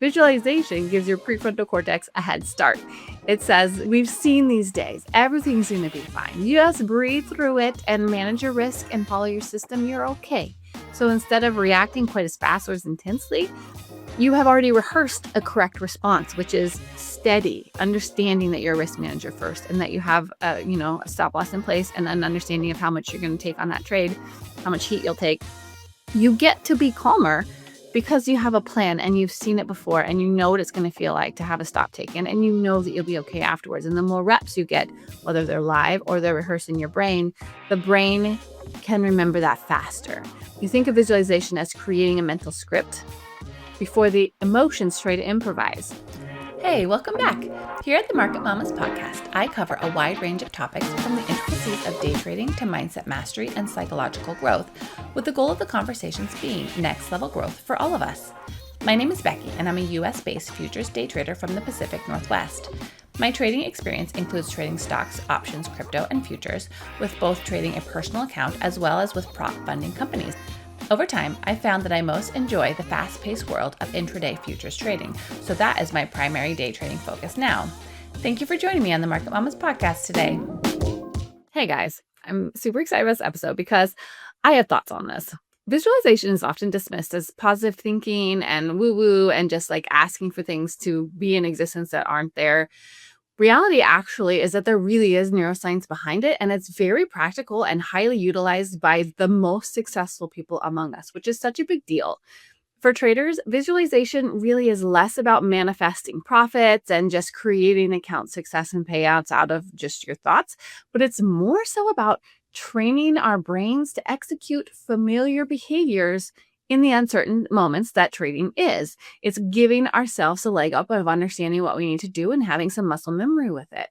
Visualization gives your prefrontal cortex a head start. It says, we've seen these days. Everything's going to be fine. You just breathe through it and manage your risk and follow your system. You're okay. So instead of reacting quite as fast or as intensely, you have already rehearsed a correct response, which is steady, understanding that you're a risk manager first and that you have a stop loss in place and an understanding of how much you're going to take on that trade, how much heat you'll take. You get to be calmer because you have a plan and you've seen it before and you know what it's going to feel like to have a stop taken and you know that you'll be okay afterwards. And the more reps you get, whether they're live or they're rehearsed in your brain, the brain can remember that faster. You think of visualization as creating a mental script before the emotions try to improvise. Hey, welcome back. Here at the Market Mamas podcast, I cover a wide range of topics from the intricacies of day trading to mindset mastery and psychological growth, with the goal of the conversations being next level growth for all of us. My name is Becky, and I'm a US-based futures day trader from the Pacific Northwest. My trading experience includes trading stocks, options, crypto, and futures, with both trading a personal account as well as with prop funding companies. Over time, I found that I most enjoy the fast-paced world of intraday futures trading, so that is my primary day trading focus now. Thank you for joining me on the Market Mamas podcast today. Hey guys, I'm super excited about this episode because I have thoughts on this. Visualization is often dismissed as positive thinking and woo-woo and just like asking for things to be in existence that aren't there. Reality actually is that there really is neuroscience behind it, and it's very practical and highly utilized by the most successful people among us, which is such a big deal. For traders, visualization really is less about manifesting profits and just creating account success and payouts out of just your thoughts, but it's more so about training our brains to execute familiar behaviors in the uncertain moments that trading is. It's giving ourselves a leg up of understanding what we need to do and having some muscle memory with it.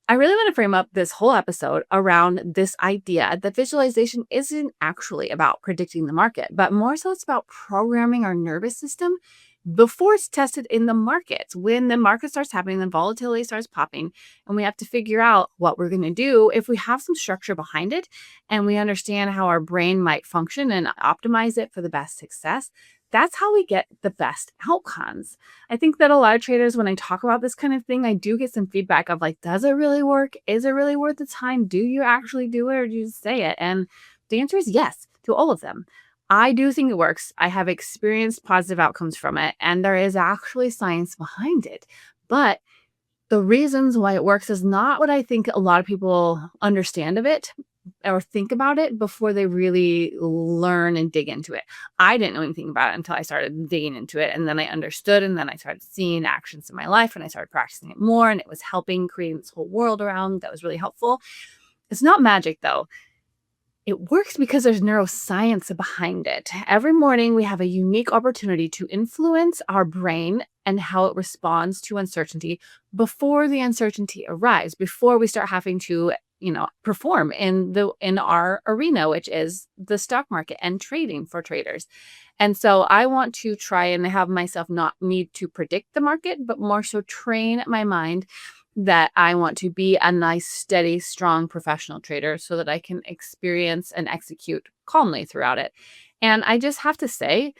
I really want to frame up this whole episode around this idea that visualization isn't actually about predicting the market, but more so it's about programming our nervous system before it's tested in the markets. When the market starts happening, then volatility starts popping, and we have to figure out what we're going to do. If we have some structure behind it and we understand how our brain might function and optimize it for the best success, that's how we get the best outcomes. I think that a lot of traders, when I talk about this kind of thing, I do get some feedback of like, does it really work? Is it really worth the time? Do you actually do it or do you just say it? And the answer is yes to all of them. I do think it works. I have experienced positive outcomes from it, and there is actually science behind it. But the reasons why it works is not what I think a lot of people understand of it or think about it before they really learn and dig into it. I didn't know anything about it until I started digging into it, and then I understood, and then I started seeing actions in my life, and I started practicing it more, and it was helping create this whole world around that was really helpful. It's not magic, though. It works because there's neuroscience behind it. Every morning, we have a unique opportunity to influence our brain and how it responds to uncertainty before the uncertainty arrives, before we start having to, perform in our arena, which is the stock market and trading for traders. And so I want to try and have myself not need to predict the market, but more so train my mind that I want to be a nice, steady, strong professional trader so that I can experience and execute calmly throughout it. And I just have to say,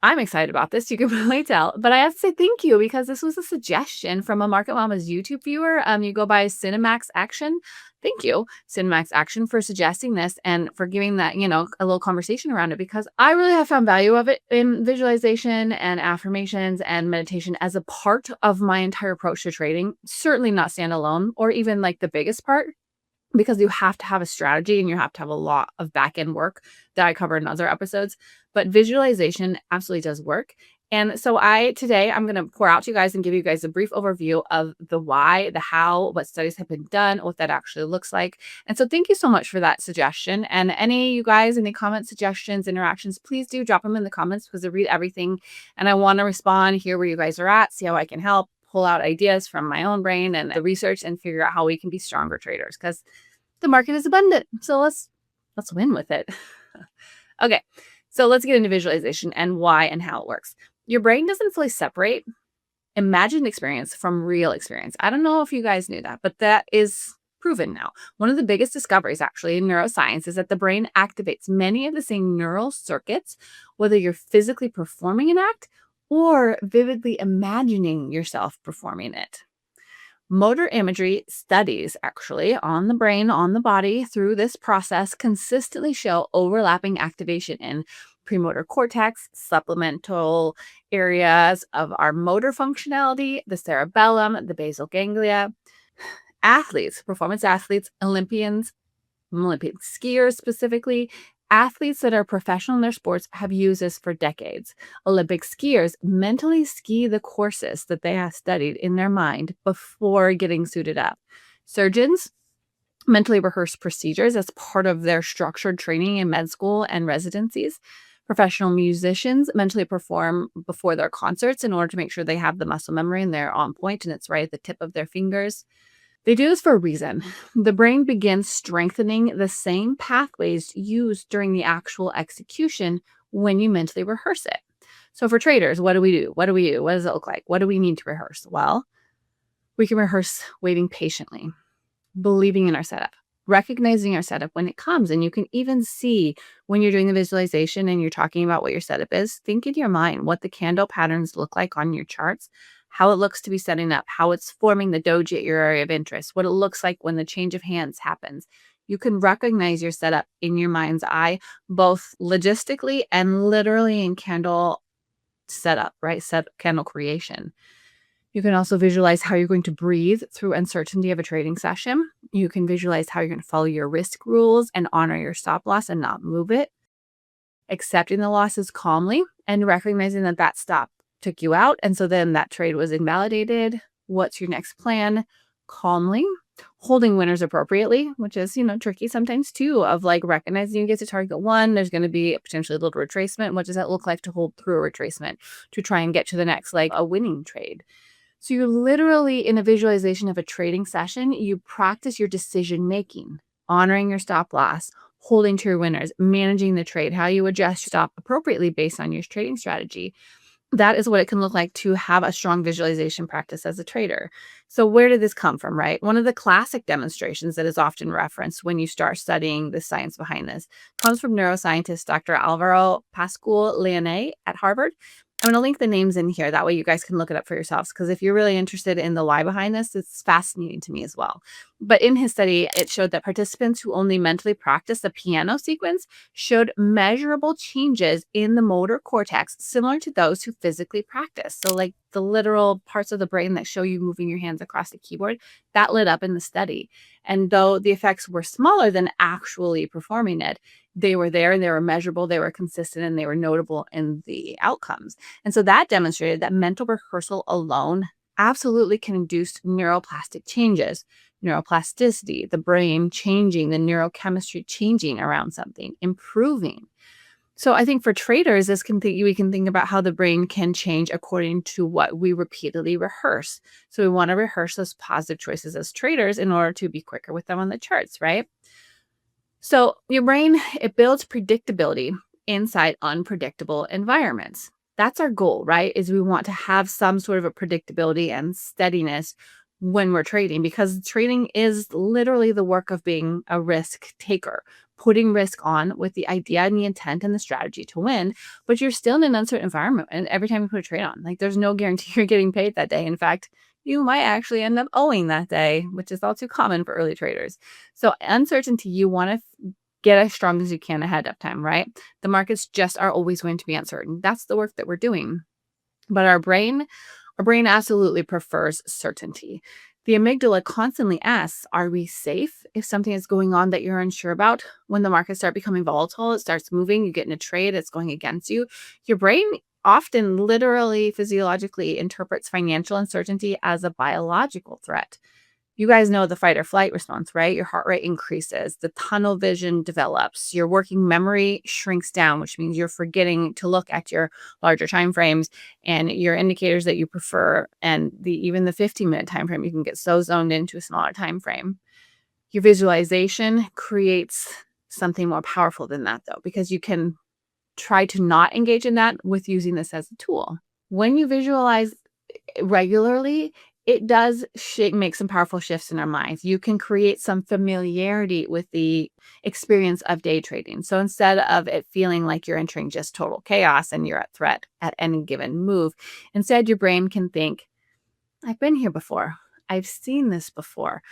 I'm excited about this. You can really tell, but I have to say thank you because this was a suggestion from a Market Mama's YouTube viewer. You go by Cinemax Action. Thank you, Cinemax Action, for suggesting this and for giving that, a little conversation around it, because I really have found value of it in visualization and affirmations and meditation as a part of my entire approach to trading. Certainly not standalone or even like the biggest part, because you have to have a strategy and you have to have a lot of back end work that I cover in other episodes. But visualization absolutely does work. And so today I'm going to pour out to you guys and give you guys a brief overview of the why, the how, what studies have been done, what that actually looks like. And so thank you so much for that suggestion. And any comments, suggestions, interactions, please do drop them in the comments because I read everything and I want to respond, hear where you guys are at, see how I can help, pull out ideas from my own brain and the research and figure out how we can be stronger traders because the market is abundant. So let's win with it. Okay. So let's get into visualization and why and how it works. Your brain doesn't fully separate imagined experience from real experience. I don't know if you guys knew that, but that is proven now. One of the biggest discoveries actually in neuroscience is that the brain activates many of the same neural circuits, whether you're physically performing an act or vividly imagining yourself performing it. Motor imagery studies, actually, on the brain, on the body through this process consistently show overlapping activation in premotor cortex, supplemental areas of our motor functionality, the cerebellum, the basal ganglia. Athletes, performance athletes, Olympic skiers specifically, athletes that are professional in their sports have used this for decades. Olympic skiers mentally ski the courses that they have studied in their mind before getting suited up. Surgeons mentally rehearse procedures as part of their structured training in med school and residencies. Professional musicians mentally perform before their concerts in order to make sure they have the muscle memory and they're on point and it's right at the tip of their fingers. They do this for a reason. The brain begins strengthening the same pathways used during the actual execution when you mentally rehearse it. So for traders, what do we do? What do we do? What does it look like? What do we need to rehearse? Well, we can rehearse waiting patiently, believing in our setup, recognizing our setup when it comes. And you can even see when you're doing the visualization and you're talking about what your setup is, think in your mind what the candle patterns look like on your charts, how it looks to be setting up, how it's forming the doji at your area of interest, what it looks like when the change of hands happens. You can recognize your setup in your mind's eye, both logistically and literally in candle setup, right? Candle creation. You can also visualize how you're going to breathe through uncertainty of a trading session. You can visualize how you're going to follow your risk rules and honor your stop loss and not move it. Accepting the losses calmly and recognizing that that stop took you out. And so then that trade was invalidated. What's your next plan? Calmly. Holding winners appropriately, which is, tricky sometimes too, of like recognizing you get to target one, there's going to be potentially a little retracement. What does that look like to hold through a retracement to try and get to the next, like a winning trade? So you're literally in a visualization of a trading session, you practice your decision making, honoring your stop loss, holding to your winners, managing the trade, how you adjust your stop appropriately based on your trading strategy. That is what it can look like to have a strong visualization practice as a trader. So where did this come from, right? One of the classic demonstrations that is often referenced when you start studying the science behind this comes from neuroscientist Dr. Alvaro Pascual-Leone at Harvard. I'm going to link the names in here. That way you guys can look it up for yourselves. Because if you're really interested in the why behind this, it's fascinating to me as well. But in his study, it showed that participants who only mentally practiced the piano sequence showed measurable changes in the motor cortex, similar to those who physically practice. So like the literal parts of the brain that show you moving your hands across the keyboard, that lit up in the study. And though the effects were smaller than actually performing it, they were there and they were measurable, they were consistent, and they were notable in the outcomes. And so that demonstrated that mental rehearsal alone absolutely can induce neuroplastic changes, neuroplasticity, the brain changing, the neurochemistry changing around something, improving. So I think for traders, we can think about how the brain can change according to what we repeatedly rehearse. So we want to rehearse those positive choices as traders in order to be quicker with them on the charts, right? So your brain, it builds predictability inside unpredictable environments. That's our goal, right? Is we want to have some sort of a predictability and steadiness when we're trading, because trading is literally the work of being a risk taker, putting risk on with the idea and the intent and the strategy to win, but you're still in an uncertain environment. And every time you put a trade on, like there's no guarantee you're getting paid that day. In fact, you might actually end up owing that day, which is all too common for early traders. So uncertainty, you want to get as strong as you can ahead of time, right? The markets just are always going to be uncertain. That's the work that we're doing. But our brain absolutely prefers certainty. The amygdala constantly asks, are we safe if something is going on that you're unsure about? When the markets start becoming volatile, it starts moving, you get in a trade, it's going against you. Your brain often literally physiologically interprets financial uncertainty as a biological threat. You guys know the fight or flight response, right? Your heart rate increases, the tunnel vision develops, your working memory shrinks down, which means you're forgetting to look at your larger time frames and your indicators that you prefer, and even the 15-minute time frame. You can get so zoned into a smaller time frame. Your visualization creates something more powerful than that, though, because you can try to not engage in that with using this as a tool. When you visualize regularly, it does make some powerful shifts in our minds. You can create some familiarity with the experience of day trading. So instead of it feeling like you're entering just total chaos and you're at threat at any given move, instead your brain can think, I've been here before. I've seen this before.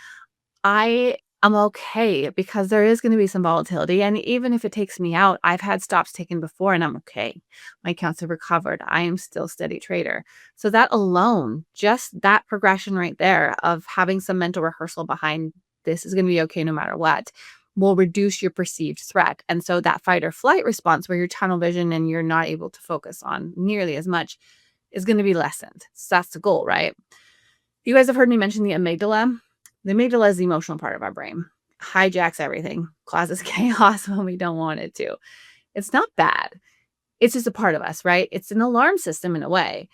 I am okay because there is going to be some volatility. And even if it takes me out, I've had stops taken before and I'm okay. My accounts have recovered. I am still steady trader. So that alone, just that progression right there of having some mental rehearsal behind this is going to be okay no matter what, will reduce your perceived threat. And so that fight or flight response where you're tunnel vision and you're not able to focus on nearly as much is going to be lessened. So that's the goal, right? You guys have heard me mention the amygdala. The amygdala is the emotional part of our brain. Hijacks everything, causes chaos when we don't want it to. It's not bad. It's just a part of us, right? It's an alarm system in a way.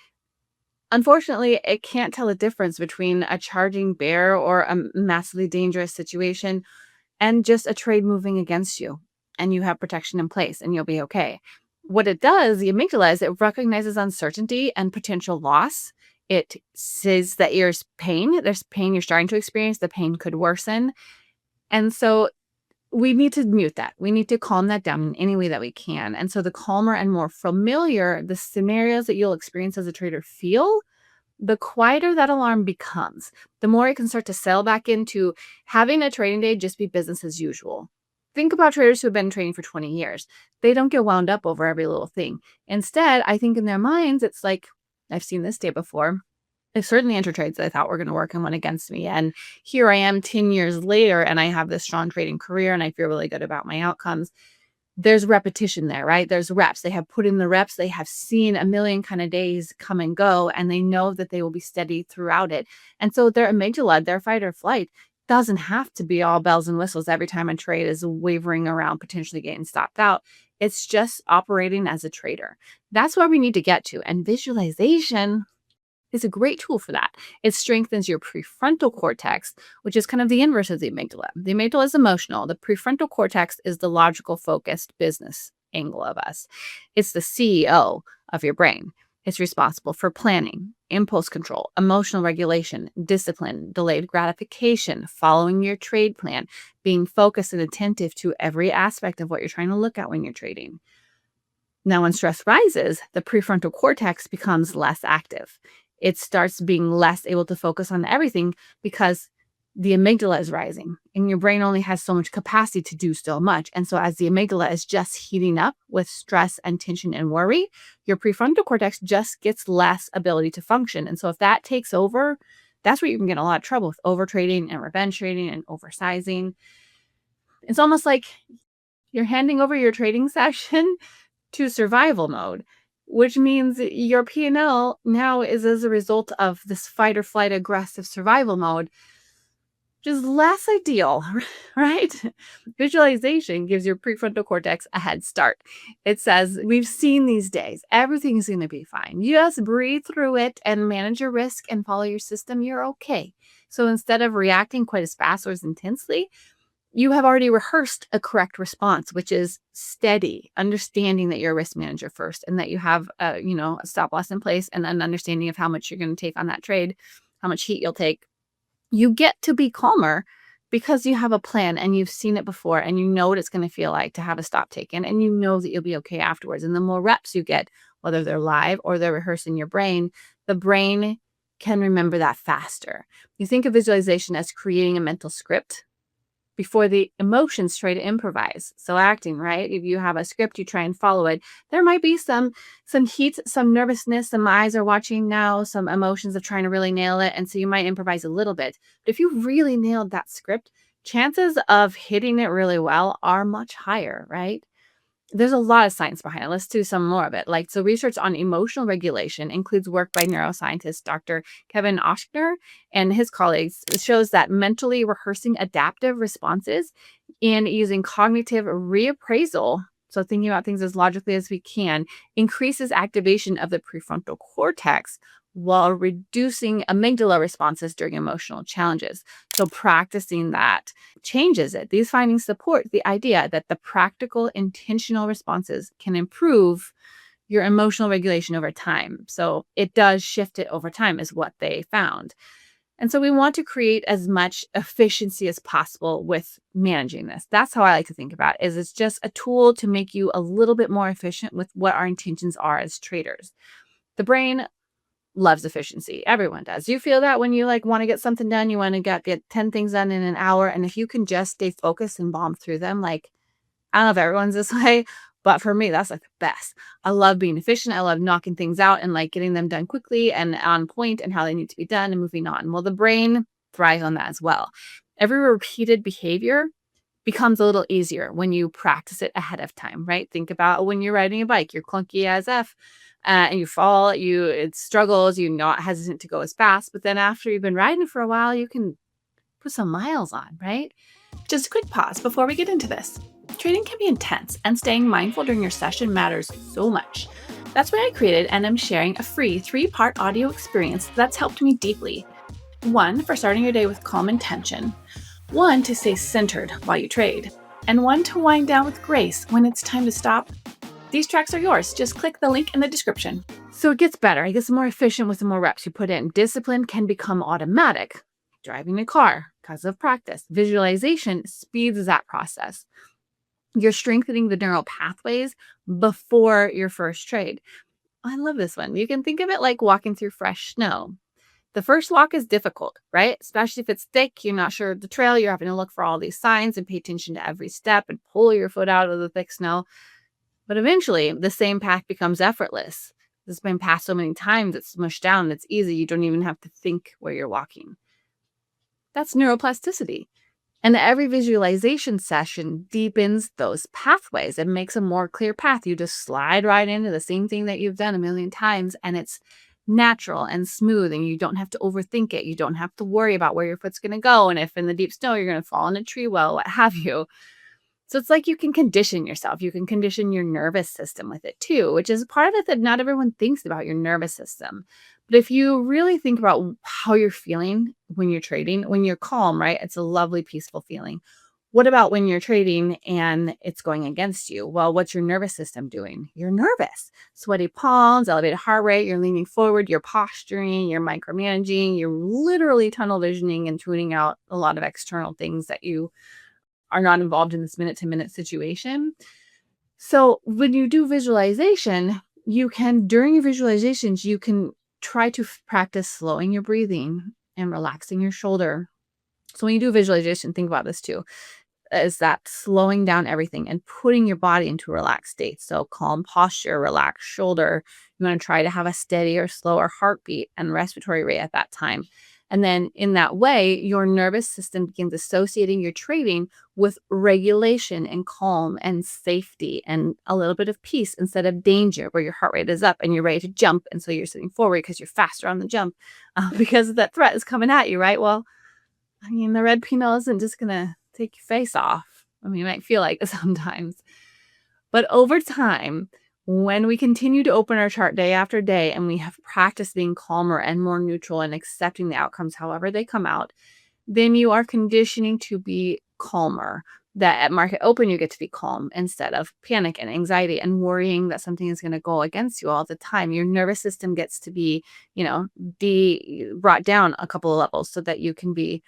Unfortunately, it can't tell the difference between a charging bear or a massively dangerous situation and just a trade moving against you. And you have protection in place and you'll be okay. What it does, the amygdala, is it recognizes uncertainty and potential loss. It says that there's pain you're starting to experience. The pain could worsen. And so we need to mute that. We need to calm that down in any way that we can. And so the calmer and more familiar the scenarios that you'll experience as a trader feel, the quieter that alarm becomes, the more it can start to settle back into having a trading day just be business as usual. Think about traders who have been trading for 20 years. They don't get wound up over every little thing. Instead, I think in their minds, it's like, I've seen this day before. I've certainly entered trades that I thought were going to work and went against me. And here I am 10 years later, and I have this strong trading career, and I feel really good about my outcomes. There's repetition there, right? There's reps. They have put in the reps. They have seen a million kind of days come and go, and they know that they will be steady throughout it. And so their amygdala, their fight or flight, doesn't have to be all bells and whistles every time a trade is wavering around, potentially getting stopped out. It's just operating as a trader. That's where we need to get to. And visualization is a great tool for that. It strengthens your prefrontal cortex, which is kind of the inverse of the amygdala. The amygdala is emotional. The prefrontal cortex is the logical, focused business angle of us. It's the CEO of your brain. It's responsible for planning, impulse control, emotional regulation, discipline, delayed gratification, following your trade plan, being focused and attentive to every aspect of what you're trying to look at when you're trading. Now, when stress rises, the prefrontal cortex becomes less active. It starts being less able to focus on everything because the amygdala is rising and your brain only has so much capacity to do so much. And so as the amygdala is just heating up with stress and tension and worry, your prefrontal cortex just gets less ability to function. And so if that takes over, that's where you can get in a lot of trouble with overtrading and revenge trading and oversizing. It's almost like you're handing over your trading session to survival mode, which means your P&L now is as a result of this fight or flight aggressive survival mode, which is less ideal, right? Visualization gives your prefrontal cortex a head start. It says, we've seen these days. Everything's going to be fine. You just breathe through it and manage your risk and follow your system. You're okay. So instead of reacting quite as fast or as intensely, you have already rehearsed a correct response, which is steady, understanding that you're a risk manager first and that you have a stop loss in place and an understanding of how much you're going to take on that trade, how much heat you'll take. You get to be calmer because you have a plan and you've seen it before and you know what it's going to feel like to have a stop taken and you know that you'll be okay afterwards. And the more reps you get, whether they're live or they're rehearsed in your brain, the brain can remember that faster. You think of visualization as creating a mental script before the emotions try to improvise. So acting, right? If you have a script, you try and follow it. There might be some heat, some nervousness, some eyes are watching now, some emotions of trying to really nail it. And so you might improvise a little bit. But if you really nailed that script, chances of hitting it really well are much higher, right? There's a lot of science behind it. Let's do some more of it. So research on emotional regulation includes work by neuroscientist Dr. Kevin Oshner and his colleagues. It shows that mentally rehearsing adaptive responses and using cognitive reappraisal, so thinking about things as logically as we can, increases activation of the prefrontal cortex while reducing amygdala responses during emotional challenges. So practicing that changes it. These findings support the idea that the practical, intentional responses can improve your emotional regulation over time. So it does shift it over time is what they found. And so we want to create as much efficiency as possible with managing this. That's how I like to think about it, is it's just a tool to make you a little bit more efficient with what our intentions are as traders. The brain loves efficiency. Everyone does. You feel that when you want to get something done, you want to get 10 things done in an hour. And if you can just stay focused and bomb through them, I don't know if everyone's this way, but for me, that's the best. I love being efficient. I love knocking things out and getting them done quickly and on point and how they need to be done and moving on. Well, the brain thrives on that as well. Every repeated behavior becomes a little easier when you practice it ahead of time, right? Think about when you're riding a bike, you're clunky as F. And you fall, it struggles, you're not hesitant to go as fast. But then after you've been riding for a while, you can put some miles on, right? Just a quick pause before we get into this. Trading can be intense, and staying mindful during your session matters so much. That's why I created and am sharing a free 3-part audio experience that's helped me deeply. 1 for starting your day with calm intention, 1 to stay centered while you trade, and 1 to wind down with grace when it's time to stop. These tracks are yours. Just click the link in the description. So it gets better. It gets more efficient with the more reps you put in. Discipline can become automatic. Driving a car because of practice. Visualization speeds that process. You're strengthening the neural pathways before your first trade. I love this one. You can think of it like walking through fresh snow. The first walk is difficult, right? Especially if it's thick, you're not sure of the trail, you're having to look for all these signs and pay attention to every step and pull your foot out of the thick snow. But eventually, the same path becomes effortless. It's been passed so many times, it's smushed down, it's easy. You don't even have to think where you're walking. That's neuroplasticity. And every visualization session deepens those pathways and makes a more clear path. You just slide right into the same thing that you've done a million times, and it's natural and smooth, and you don't have to overthink it. You don't have to worry about where your foot's going to go, and if in the deep snow you're going to fall in a tree well, what have you. So it's like you can condition yourself. You can condition your nervous system with it too, which is part of it that not everyone thinks about, your nervous system. But if you really think about how you're feeling when you're trading, when you're calm, right? It's a lovely, peaceful feeling. What about when you're trading and it's going against you? Well, what's your nervous system doing? You're nervous. Sweaty palms, elevated heart rate, you're leaning forward, you're posturing, you're micromanaging, you're literally tunnel visioning and tuning out a lot of external things that you are not involved in this minute-to-minute situation. So when you do visualization, during your visualizations, you can try to practice slowing your breathing and relaxing your shoulder. So when you do visualization, think about this too, is that slowing down everything and putting your body into a relaxed state. So calm posture, relaxed shoulder. You want to try to have a steady or slower heartbeat and respiratory rate at that time. And then in that way, your nervous system begins associating your trading with regulation and calm and safety and a little bit of peace instead of danger, where your heart rate is up and you're ready to jump. And so you're sitting forward because you're faster on the jump because that threat is coming at you, right? Well, I mean, the red penal isn't just going to take your face off. I mean, you might feel like it sometimes. But over time, when we continue to open our chart day after day and we have practiced being calmer and more neutral and accepting the outcomes however they come out, then you are conditioning to be calmer. That at market open, you get to be calm instead of panic and anxiety and worrying that something is going to go against you all the time. Your nervous system gets to be, brought down a couple of levels so that you can be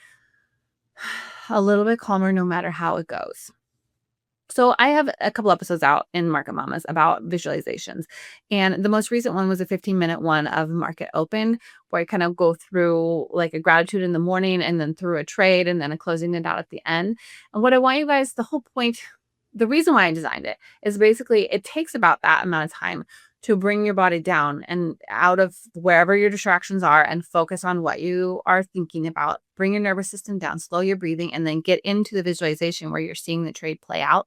a little bit calmer no matter how it goes. So I have a couple episodes out in Market Mamas about visualizations. And the most recent one was a 15-minute one of Market Open, where I kind of go through like a gratitude in the morning and then through a trade and then a closing it out at the end. And what I want you guys, the whole point, the reason why I designed it is basically it takes about that amount of time to bring your body down and out of wherever your distractions are and focus on what you are thinking about. Bring your nervous system down, slow your breathing, and then get into the visualization where you're seeing the trade play out.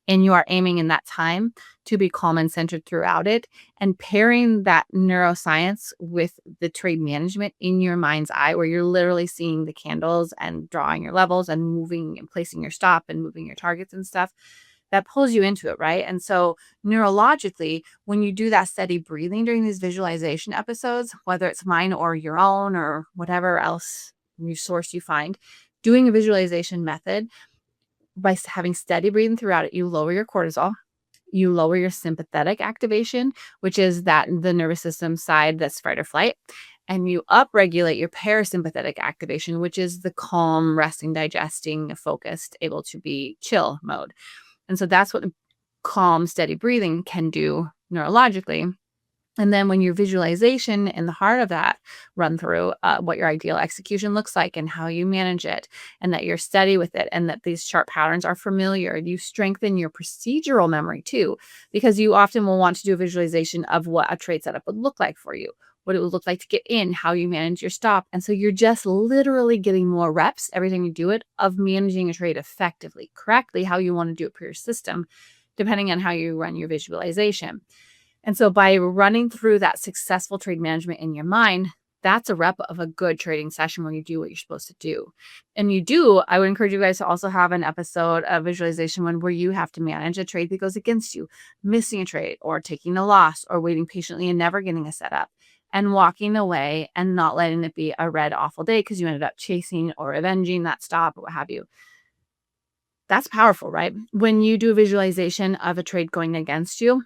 And you are aiming in that time to be calm and centered throughout it, and pairing that neuroscience with the trade management in your mind's eye, where you're literally seeing the candles and drawing your levels and moving and placing your stop and moving your targets and stuff. That pulls you into it, right? And so neurologically, when you do that steady breathing during these visualization episodes, whether it's mine or your own or whatever else resource you find, doing a visualization method by having steady breathing throughout it, you lower your cortisol, you lower your sympathetic activation, which is that the nervous system side that's fight or flight. and you upregulate your parasympathetic activation, which is the calm, resting, digesting, focused, able to be chill mode. And so that's what calm, steady breathing can do neurologically. And then when your visualization in the heart of that run through what your ideal execution looks like and how you manage it, and that you're steady with it, and that these sharp patterns are familiar, you strengthen your procedural memory too, because you often will want to do a visualization of what a trade setup would look like for you, what it would look like to get in, how you manage your stop. And so you're just literally getting more reps every time you do it of managing a trade effectively, correctly, how you want to do it per your system, depending on how you run your visualization. And so by running through that successful trade management in your mind, that's a rep of a good trading session where you do what you're supposed to do. And I would encourage you guys to also have an episode of visualization one where you have to manage a trade that goes against you, missing a trade or taking a loss or waiting patiently and never getting a setup and walking away and not letting it be a red awful day because you ended up chasing or avenging that stop or what have you. That's powerful, right? When you do a visualization of a trade going against you,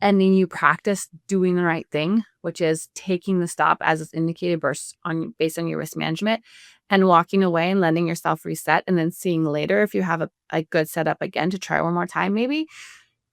and then you practice doing the right thing, which is taking the stop as it's indicated based on your risk management and walking away and letting yourself reset and then seeing later if you have a good setup again to try one more time maybe.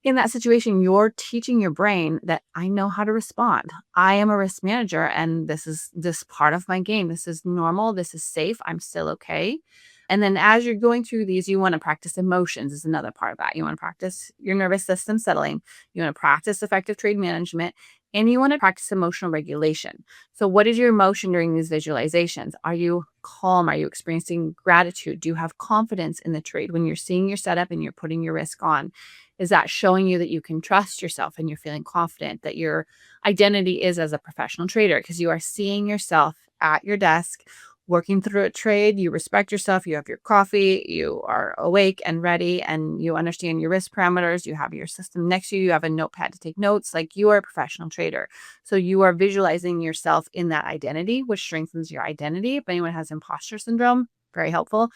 In that situation, you're teaching your brain that I know how to respond. I am a risk manager and this is this part of my game. This is normal. This is safe. I'm still okay. And then as you're going through these, you want to practice emotions is another part of that. You want to practice your nervous system settling. You want to practice effective trade management, and you want to practice emotional regulation. So what is your emotion during these visualizations? Are you calm? Are you experiencing gratitude? Do you have confidence in the trade when you're seeing your setup and you're putting your risk on? Is that showing you that you can trust yourself and you're feeling confident that your identity is as a professional trader because you are seeing yourself at your desk working through a trade? You respect yourself, you have your coffee, you are awake and ready, and you understand your risk parameters, you have your system next to you, you have a notepad to take notes, like you are a professional trader. So you are visualizing yourself in that identity, which strengthens your identity. If anyone has imposter syndrome, very helpful.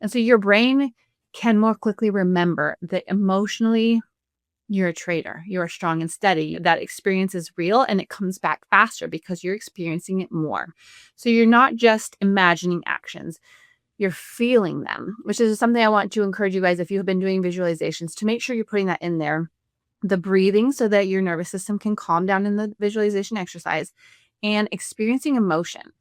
And so your brain can more quickly remember that emotionally you're a trader. You are strong and steady. That experience is real and it comes back faster because you're experiencing it more. So you're not just imagining actions, you're feeling them, which is something I want to encourage you guys if you have been doing visualizations to make sure you're putting that in there. The breathing so that your nervous system can calm down in the visualization exercise and experiencing emotion,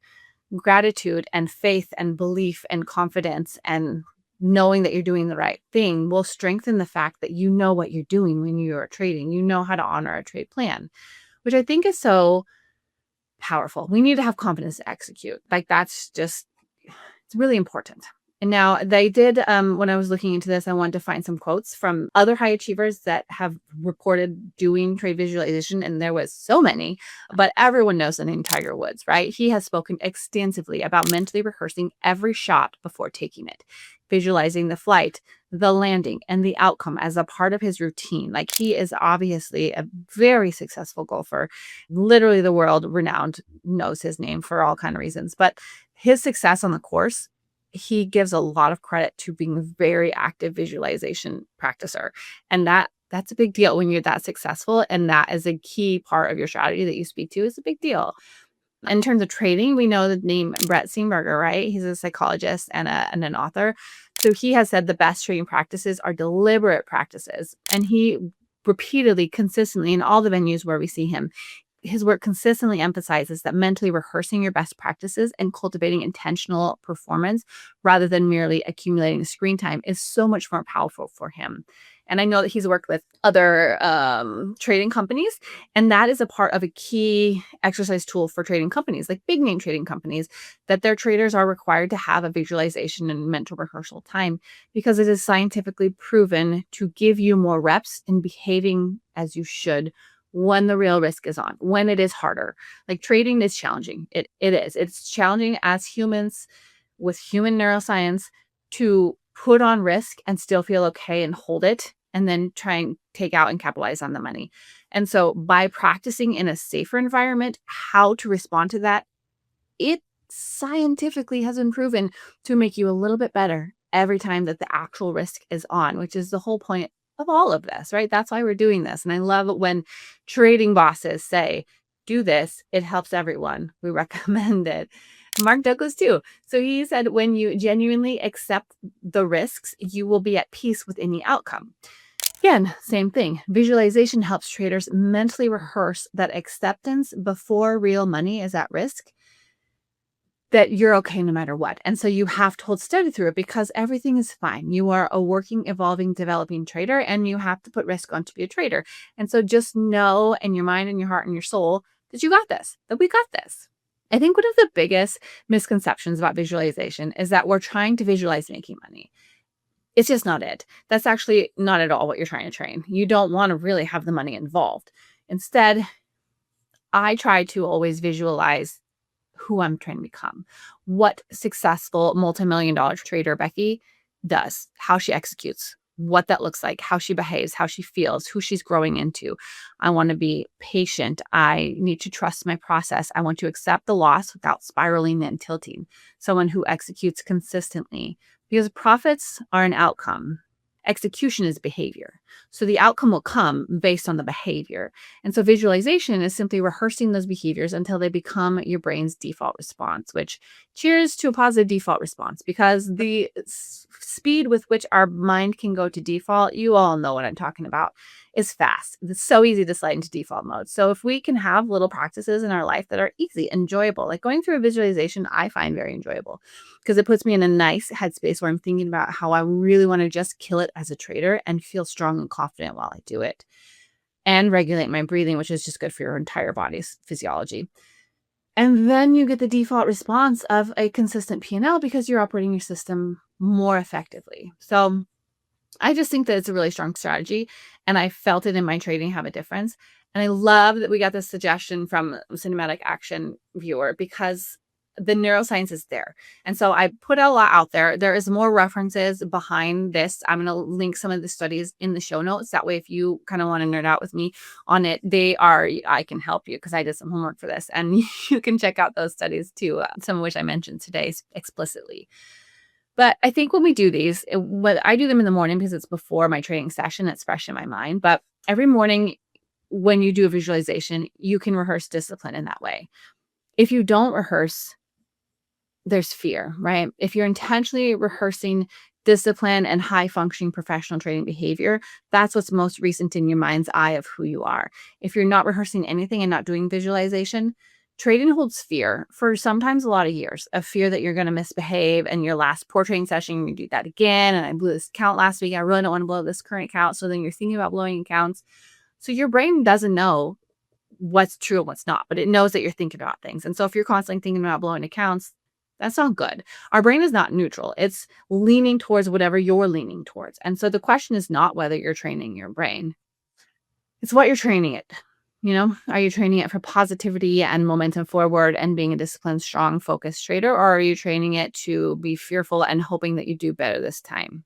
gratitude and faith and belief and confidence and knowing that you're doing the right thing will strengthen the fact that you know what you're doing when you are trading. You know how to honor a trade plan, which I think is so powerful. We need to have confidence to execute. Like that's just, it's really important. And now they did, when I was looking into this, I wanted to find some quotes from other high achievers that have reported doing trade visualization. And there was so many, but everyone knows the name Tiger Woods, right? He has spoken extensively about mentally rehearsing every shot before taking it, visualizing the flight, the landing, and the outcome as a part of his routine. Like he is obviously a very successful golfer. Literally the world renowned knows his name for all kind of reasons, but his success on the course, he gives a lot of credit to being a very active visualization practicer. And that's a big deal when you're that successful. And that is a key part of your strategy that you speak to is a big deal. In terms of trading, we know the name Brett Steenberger, right? He's a psychologist and an author. So he has said the best trading practices are deliberate practices. And he repeatedly, consistently, in all the venues where we see him, his work consistently emphasizes that mentally rehearsing your best practices and cultivating intentional performance rather than merely accumulating screen time is so much more powerful for him. And I know that he's worked with other trading companies, and that is a part of a key exercise tool for trading companies, like big name trading companies, that their traders are required to have a visualization and mental rehearsal time because it is scientifically proven to give you more reps in behaving as you should when the real risk is on, when it is harder. Like trading is challenging. It is. It's challenging as humans with human neuroscience to put on risk and still feel okay and hold it and then try and take out and capitalize on the money. And so by practicing in a safer environment, how to respond to that, it scientifically has been proven to make you a little bit better every time that the actual risk is on, which is the whole point of all of this, right? That's why we're doing this. And I love it when trading bosses say, do this, it helps everyone. We recommend it. Mark Douglas too. So he said, when you genuinely accept the risks, you will be at peace with any outcome. Again, same thing. Visualization helps traders mentally rehearse that acceptance before real money is at risk, that you're okay no matter what. And so you have to hold steady through it because everything is fine. You are a working, evolving, developing trader, and you have to put risk on to be a trader. And so just know in your mind and your heart and your soul that you got this, that we got this. I think one of the biggest misconceptions about visualization is that we're trying to visualize making money. It's just not it. That's actually not at all what you're trying to train. You don't want to really have the money involved. Instead, I try to always visualize who I'm trying to become, what successful multi-million-dollar trader Becky does, how she executes, what that looks like, how she behaves, how she feels, who she's growing into. I want to be patient. I need to trust my process. I want to accept the loss without spiraling and tilting. Someone who executes consistently, because profits are an outcome. Execution is behavior. So the outcome will come based on the behavior. And so visualization is simply rehearsing those behaviors until they become your brain's default response, which cheers to a positive default response, because the speed with which our mind can go to default, you all know what I'm talking about, is fast. It's so easy to slide into default mode. So if we can have little practices in our life that are easy, enjoyable, like going through a visualization, I find very enjoyable because it puts me in a nice headspace where I'm thinking about how I really want to just kill it as a trader and feel strong and confident while I do it, and regulate my breathing, which is just good for your entire body's physiology. And then you get the default response of a consistent P&L because you're operating your system more effectively. So I just think that it's a really strong strategy, and I felt it in my trading have a difference. And I love that we got this suggestion from a Cinematic Action viewer because the neuroscience is there. And so I put a lot out there. There is more references behind this. I'm going to link some of the studies in the show notes. That way, if you kind of want to nerd out with me on it, I can help you because I did some homework for this. And you can check out those studies too, some of which I mentioned today explicitly. But I think when we do these, I do them in the morning because it's before my training session. It's fresh in my mind. But every morning when you do a visualization, you can rehearse discipline in that way. If you don't rehearse, there's fear, right? If you're intentionally rehearsing discipline and high functioning professional trading behavior, that's what's most recent in your mind's eye of who you are. If you're not rehearsing anything and not doing visualization, trading holds fear for sometimes a lot of years, of fear that you're going to misbehave and your last poor trading session, you do that again. And I blew this account last week. I really don't want to blow this current account. So then you're thinking about blowing accounts. So your brain doesn't know what's true and what's not, but it knows that you're thinking about things. And so if you're constantly thinking about blowing accounts, that's not good. Our brain is not neutral. It's leaning towards whatever you're leaning towards. And so the question is not whether you're training your brain. It's what you're training it. Are you training it for positivity and momentum forward and being a disciplined, strong, focused trader? Or are you training it to be fearful and hoping that you do better this time?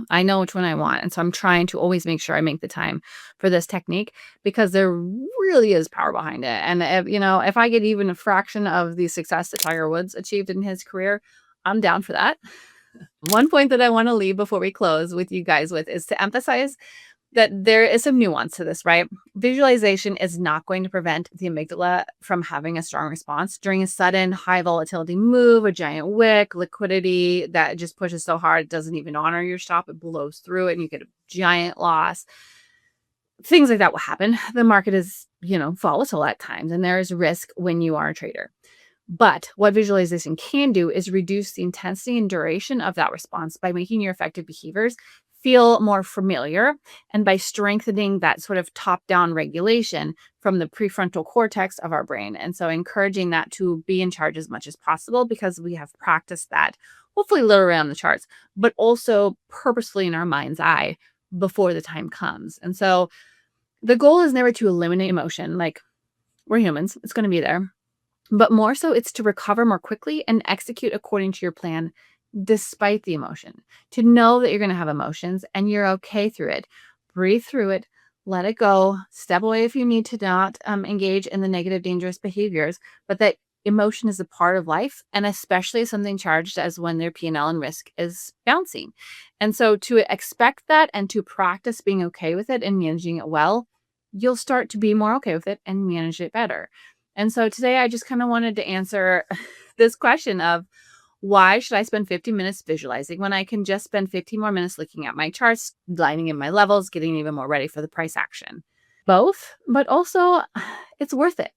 I know which one I want. And so I'm trying to always make sure I make the time for this technique because there really is power behind it. And if I get even a fraction of the success that Tiger Woods achieved in his career, I'm down for that. One point that I want to leave before we close with you guys is to emphasize that there is some nuance to this, right? Visualization is not going to prevent the amygdala from having a strong response during a sudden high volatility move, a giant wick, liquidity that just pushes so hard it doesn't even honor your stop. It blows through it and you get a giant loss. Things like that will happen. The market is, volatile at times, and there is risk when you are a trader. But what visualization can do is reduce the intensity and duration of that response by making your effective behaviors feel more familiar, and by strengthening that sort of top-down regulation from the prefrontal cortex of our brain. And so encouraging that to be in charge as much as possible because we have practiced that, hopefully literally on the charts, but also purposefully in our mind's eye before the time comes. And so the goal is never to eliminate emotion. Like, we're humans, it's going to be there. But more so, it's to recover more quickly and execute according to your plan despite the emotion, to know that you're going to have emotions and you're okay through it. Breathe through it, let it go, step away if you need to not engage in the negative, dangerous behaviors, but that emotion is a part of life, and especially something charged as when their P&L and risk is bouncing. And so to expect that and to practice being okay with it and managing it well you'll start to be more okay with it and manage it better. And so today I just kind of wanted to answer this question of, why should I spend 50 minutes visualizing when I can just spend 15 more minutes looking at my charts, lining in my levels, getting even more ready for the price action? Both, but also it's worth it.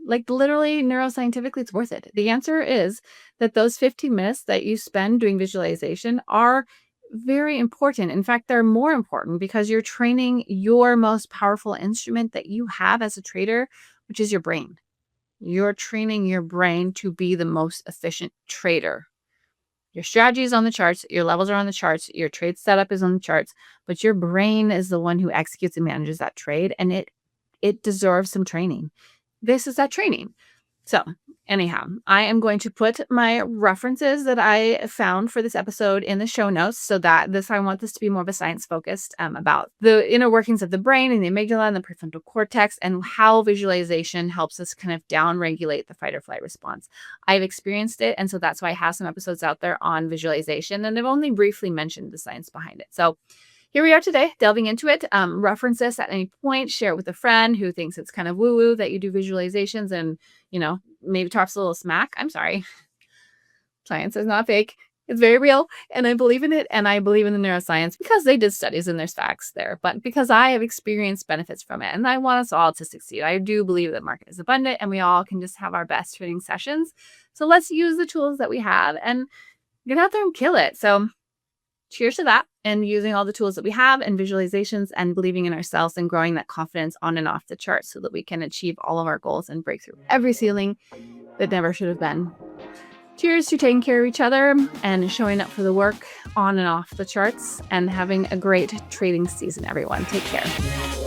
Like literally neuroscientifically, it's worth it. The answer is that those 15 minutes that you spend doing visualization are very important. In fact, they're more important because you're training your most powerful instrument that you have as a trader, which is your brain. You're training your brain to be the most efficient trader. Your strategy is on the charts, your levels are on the charts, your trade setup is on the charts, but your brain is the one who executes and manages that trade, and it deserves some training. This is that training. So, anyhow, I am going to put my references that I found for this episode in the show notes so that I want this to be more of a science focused about the inner workings of the brain and the amygdala and the prefrontal cortex and how visualization helps us kind of down regulate the fight or flight response. I've experienced it. And so that's why I have some episodes out there on visualization, and I've only briefly mentioned the science behind it. So here we are today, delving into it. Reference this at any point, share it with a friend who thinks it's kind of woo-woo that you do visualizations and, maybe talks a little smack. I'm sorry. Science is not fake. It's very real, and I believe in it, and I believe in the neuroscience because they did studies and there's facts there, but because I have experienced benefits from it, and I want us all to succeed. I do believe that market is abundant, and we all can just have our best trading sessions. So let's use the tools that we have and get out there and kill it. So cheers to that, and using all the tools that we have and visualizations and believing in ourselves and growing that confidence on and off the chart so that we can achieve all of our goals and break through every ceiling that never should have been. Cheers to taking care of each other and showing up for the work on and off the charts, and having a great trading season, everyone. Take care.